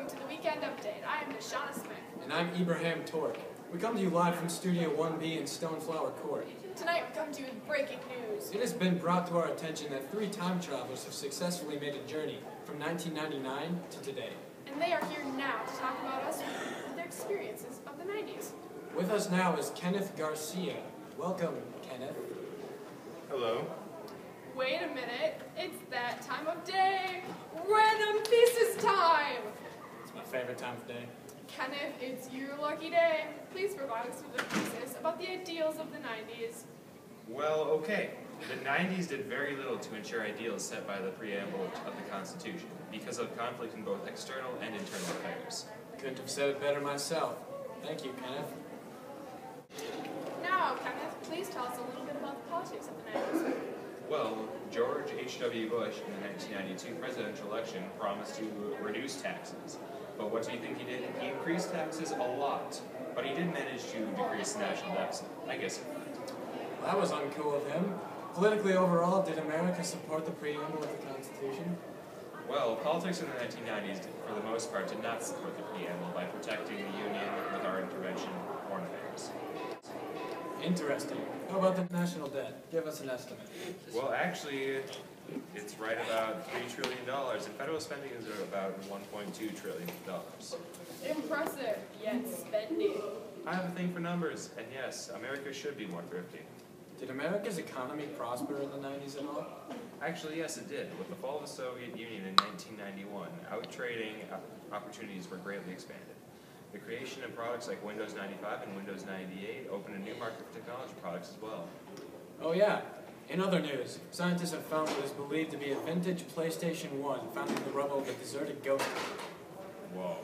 welcome to the Weekend Update. I am Nishana Smith. And I'm Ibrahim Tork. We come to you live from Studio 1B in Stoneflower Court. Tonight we come to you with breaking news. It has been brought to our attention that 3 time travelers have successfully made a journey from 1999 to today. And they are here now to talk about us and their experiences of the 90s. With us now is Kenneth Garcia. Welcome, Kenneth. Hello. Wait a minute, it's that time of day! Random thesis time! It's my favorite time of day. Kenneth, it's your lucky day. Please provide us with a thesis about the ideals of the 90s. Well, okay. The 90s did very little to ensure ideals set by the preamble of the Constitution because of conflict in both external and internal affairs. Couldn't have said it better myself. Thank you, Kenneth. Now, Kenneth, please tell us a little bit about the politics of the 90s. Well, George H.W. Bush in the 1992 presidential election promised to reduce taxes. But what do you think he did? He increased taxes a lot, but he did manage to decrease the national deficit. I guess. Well, that was uncool of him. Politically overall, did America support the preamble of the Constitution? Well, politics in the 1990s, for the most part, did not support the preamble by protecting the Union with our intervention in foreign affairs. Interesting. How about the national debt? Give us an estimate. Well, actually, it's right about $3 trillion, and federal spending is about $1.2 trillion. Impressive, yet spendy. I have a thing for numbers, and yes, America should be more thrifty. Did America's economy prosper in the 90s at all? Actually, yes, it did. With the fall of the Soviet Union in 1991, out-trading opportunities were greatly expanded. The creation of products like Windows 95 and Windows 98 opened a new market for technology products as well. Oh yeah. In other news, scientists have found what is believed to be a vintage PlayStation 1 found in the rubble of a deserted ghost town. Whoa.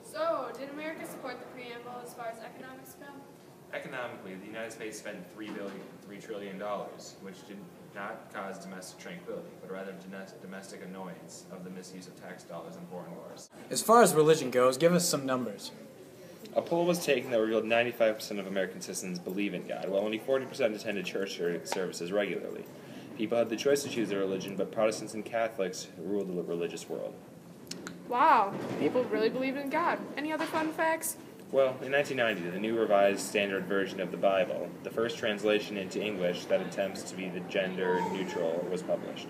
So, did America support the preamble as far as economics go? Economically, the United States spent $3 trillion, which did not cause domestic tranquility, but rather domestic annoyance of the misuse of tax dollars in foreign wars. As far as religion goes, give us some numbers. A poll was taken that revealed 95% of American citizens believe in God, while only 40% attended church services regularly. People had the choice to choose their religion, but Protestants and Catholics ruled the religious world. Wow, people really believed in God. Any other fun facts? Well, in 1990, the new revised standard version of the Bible, the first translation into English that attempts to be the gender neutral, was published.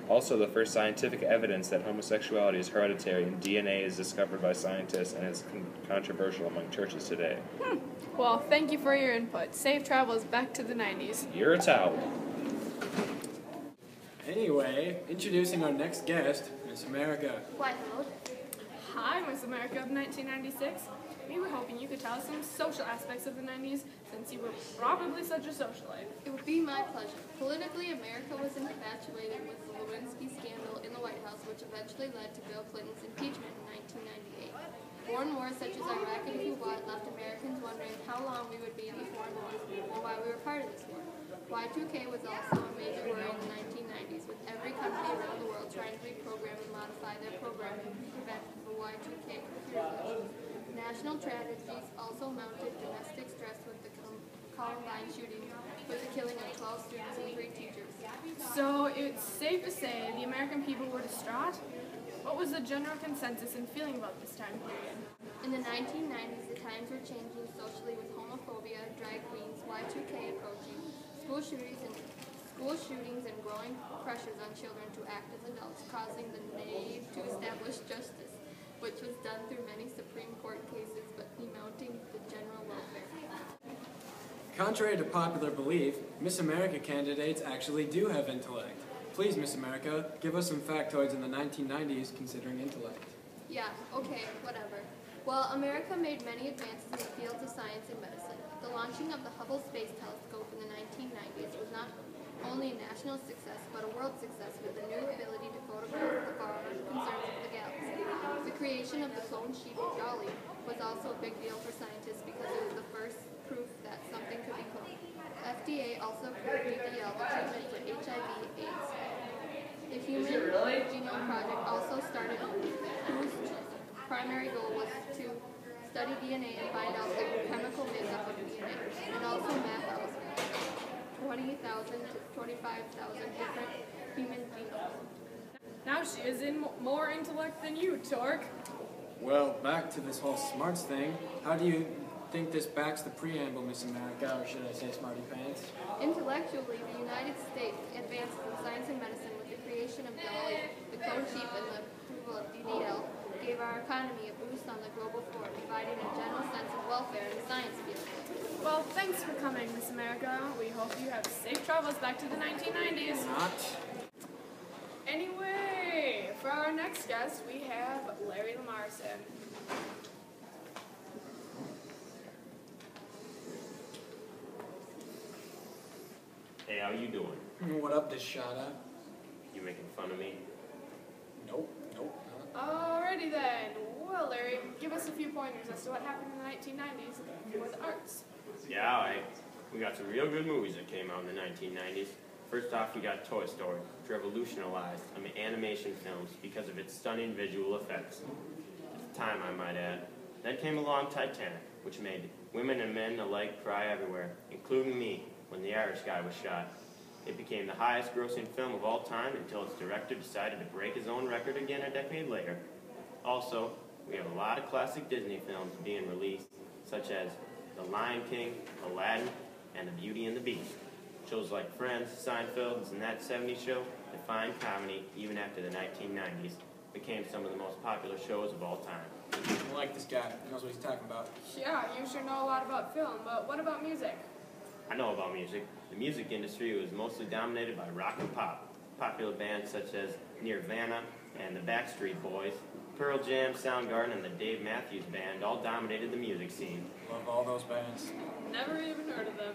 Also, the first scientific evidence that homosexuality is hereditary and DNA is discovered by scientists and is controversial among churches today. Well, thank you for your input. Safe travels back to the 90s. You're a towel. Anyway, introducing our next guest, Miss America. Why, hello. Hi, Miss America of 1996. We were hoping you could tell us some social aspects of the 90s, since you were probably such a socialite. It would be my pleasure. Politically, America was infatuated with the Lewinsky scandal in the White House, which eventually led to Bill Clinton's impeachment in 1998. Foreign wars such as Iraq and Kuwait left Americans wondering how long we would be in the foreign wars and why we were part of this war. Y2K was also a major worry in the 1990s, with every country around the world trying to reprogram and modify their programming to prevent the Y2K computer glitch. National tragedies also mounted domestic stress with the Columbine shooting, with the killing of 12 students and 3 teachers. So it's safe to say the American people were distraught? What was the general consensus and feeling about this time period? In the 1990s, the times were changing socially with homophobia, drag queens, Y2K approaching, school shootings and growing pressures on children to act as adults, causing the need to establish justice, which was done through many Supreme Court cases, but demounting the general welfare. Contrary to popular belief, Miss America candidates actually do have intellect. Please, Miss America, give us some factoids in the 1990s considering intellect. Yeah, okay, whatever. Well, America made many advances in the fields of science and medicine. The launching of the Hubble Space Telescope in the 1990s was not only a national success, but a world success with the new ability to photograph the far concerns of the galaxy. The creation of the cloned sheep Dolly was also a big deal for scientists because it was the first proof that something could be cloned. FDA also approved DDL, the treatment for HIV/AIDS. The Human Genome Project also started, whose primary goal was to study DNA and find out the chemical makeup of DNA, and also map out 20,000 to 25,000 different human genomes. Now she is in more intellect than you, Torque. Well, back to this whole smarts thing. How do you think this backs the preamble, Miss America, or should I say Smarty Pants? Intellectually, the United States advances in science and medicine with the creation of Dolly, the code chief, and the approval of DDL, gave our economy a boost on the global floor, providing a general sense of welfare in the science field. Well, thanks for coming, Miss America. We hope you have safe travels back to the 1990s. Not. Anyway, for our next guest, we have Larry Lamarson. Hey, how you doing? What up, Deshada? You making fun of me? Nope. Alrighty then. Well, Larry, give us a few pointers as to what happened in the 1990s with arts. Yeah, we got some real good movies that came out in the 1990s. First off, we got Toy Story, which revolutionized animation films because of its stunning visual effects. At the time, I might add. Then came along Titanic, which made women and men alike cry everywhere, including me, when the Irish guy was shot. It became the highest grossing film of all time until its director decided to break his own record again a decade later. Also, we have a lot of classic Disney films being released, such as The Lion King, Aladdin, and The Beauty and the Beast. Shows like Friends, Seinfeld, and That 70s Show defined comedy even after the 1990s, became some of the most popular shows of all time. I like this guy. He knows what he's talking about. Yeah, you sure know a lot about film, but what about music? I know about music. The music industry was mostly dominated by rock and pop. Popular bands such as Nirvana and the Backstreet Boys, Pearl Jam, Soundgarden, and the Dave Matthews Band all dominated the music scene. Love all those bands. Never even heard of them.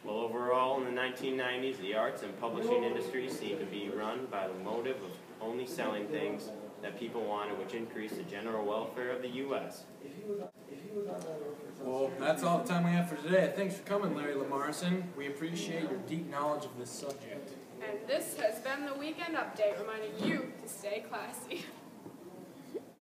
Well, overall, in the 1990s, the arts and publishing industry seemed to be run by the motive of only selling things that people wanted, which increased the general welfare of the U.S. Well, that's all the time we have for today. Thanks for coming, Larry Lamarson. We appreciate your deep knowledge of this subject. And this has been the Weekend Update, reminding you to stay classy.